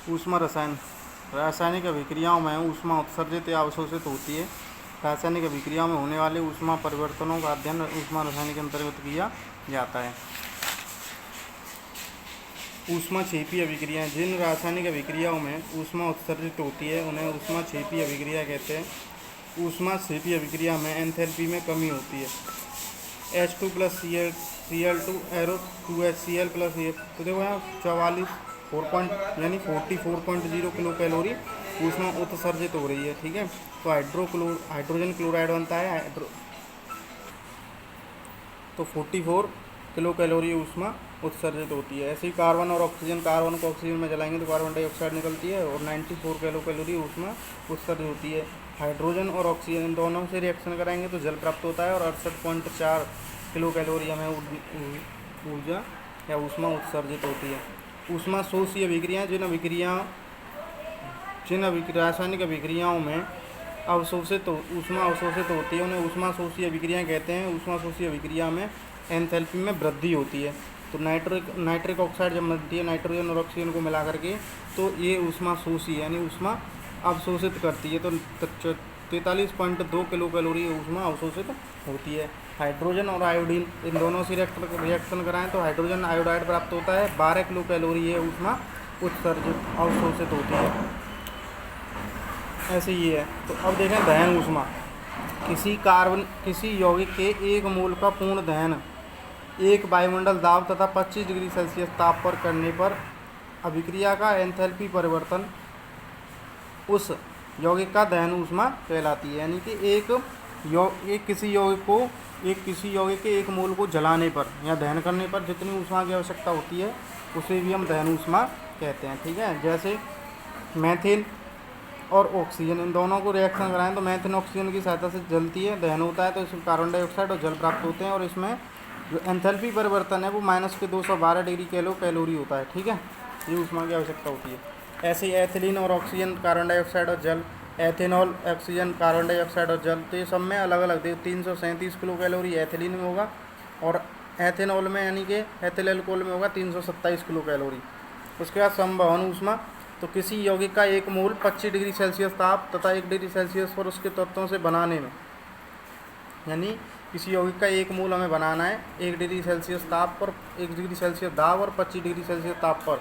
ऊष्मा रसायन रासायनिक अभिक्रियाओं में ऊष्मा उत्सर्जित या अवशोषित होती है। रासायनिक अभिक्रियाओं में होने वाले ऊष्मा परिवर्तनों का अध्ययन ऊष्मा रसायन के अंतर्गत किया जाता है। ऊष्माक्षेपी अभिक्रियाएं। जिन रासायनिक अभिक्रियाओं में ऊष्मा उत्सर्जित होती है उन्हें ऊष्माक्षेपी अभिक्रिया कहते हैं। ऊष्माक्षेपी अभिक्रिया में एंथैल्पी में कमी होती है। H2 plus Cl2 arrow 2HCl plus ये तो देखो यहाँ 44 किलो कैलोरी ऊष्मा उत्सर्जित हो रही है। ठीक है, तो हाइड्रोजन क्लोराइड बनता है तो 44 किलो कैलोरी ऊष्मा उत्सर्जित होती है। ऐसे ही कार्बन और ऑक्सीजन, कार्बन को ऑक्सीजन में जलाएंगे तो कार्बन डाइऑक्साइड निकलती है और 94 किलो कैलोरी ऊष्मा उत्सर्जित होती है। हाइड्रोजन और ऑक्सीजन दोनों से रिएक्शन कराएंगे तो जल प्राप्त होता है और 68.4 किलो कैलोरी हमें ऊर्जा या ऊष्मा उत्सर्जित होती है। ऊष्मा शोषी अभिक्रियाएं। जिन रासायनिक अभिक्रियाओं में ऊष्मा अवशोषित होती है उन्हें ऊष्मा शोषी अभिक्रियाएं कहते हैं। ऊष्मा शोषी अभिक्रिया में एंथैल्पी में वृद्धि होती है। तो नाइट्रिक ऑक्साइड जब बनती है नाइट्रोजन और ऑक्सीजन को मिला करके तो ये ऊष्मा शोषी यानी ऊष्मा अवशोषित करती है। तो 43.2 किलो कैलोरी ऊष्मा अवशोषित होती है। हाइड्रोजन और आयोडीन इन दोनों से रिएक्शन कराएं तो हाइड्रोजन आयोडाइड प्राप्त होता है। 12 किलो कैलोरी ये ऊष्मा उत्सर्जित अवशोषित होती है। ऐसे ही है। तो अब देखें दहन ऊष्मा। किसी यौगिक के 1 मोल का पूर्ण दहन एक वायुमंडल दाब तथा 25 डिग्री सेल्सियस ताप पर करने पर अभिक्रिया का एंथैल्पी परिवर्तन उस यौगिक का दहन ऊष्मा कहलाती है। यानी कि किसी यौगिक के 1 मोल को जलाने पर या दहन करने पर जितनी ऊष्मा की आवश्यकता होती है उसे भी हम दहन ऊष्मा कहते हैं। ठीक है, जैसे मीथेन और ऑक्सीजन इन दोनों को रिएक्शन कराएं तो मीथेन ऑक्सीजन की सहायता से जलती है, दहन होता है तो इसमें कार्बन डाइऑक्साइड और जल प्राप्त होते हैं और इसमें जो एंथैल्पी परिवर्तन है वो -212 डिग्री कैलोरी होता है। ठीक है, ये ऊष्मा की आवश्यकता होती है। ऐसे ही एथिलीन और ऑक्सीजन, कार्बन डाइऑक्साइड और जल, एथेनॉल, ऑक्सीजन, कार्बन डाइऑक्साइड और जल, तो ये सब में अलग अलग 337 किलो कैलोरी एथिलीन में होगा और एथेनॉल में यानी कि एथिल एल्कोहल में होगा 327 किलो कैलोरी। उसके बाद संवहन ऊष्मा। तो किसी यौगिक का 1 मोल 25 डिग्री सेल्सियस ताप तथा 1 डिग्री सेल्सियस पर उसके तत्वों से बनाने में, यानी किसी यौगिक का 1 मोल हमें बनाना है 1 डिग्री सेल्सियस ताप पर, 1 डिग्री सेल्सियस दाब और 25 डिग्री सेल्सियस ताप पर,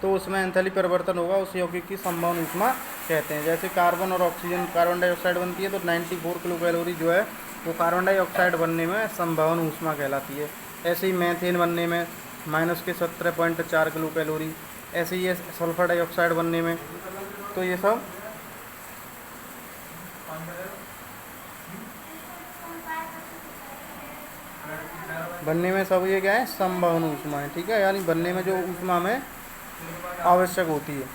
तो उसमें एंथैल्पी परिवर्तन होगा, उस यौगिक की संवहन ऊष्मा कहते हैं। जैसे कार्बन और ऑक्सीजन, कार्बन डाइऑक्साइड बनती है तो 94 किलो कैलोरी जो है वो कार्बन डाइऑक्साइड बनने में संवहन ऊष्मा कहलाती है। ऐसे ही मीथेन बनने में -17.4 किलो कैलोरी, ऐसे ही सल्फर डाइऑक्साइड बनने में, तो ये सब बनने में सब ये क्या है संवहन ऊष्मा है। ठीक है, यानी बनने में जो ऊष्मा हमें आवश्यक होती है।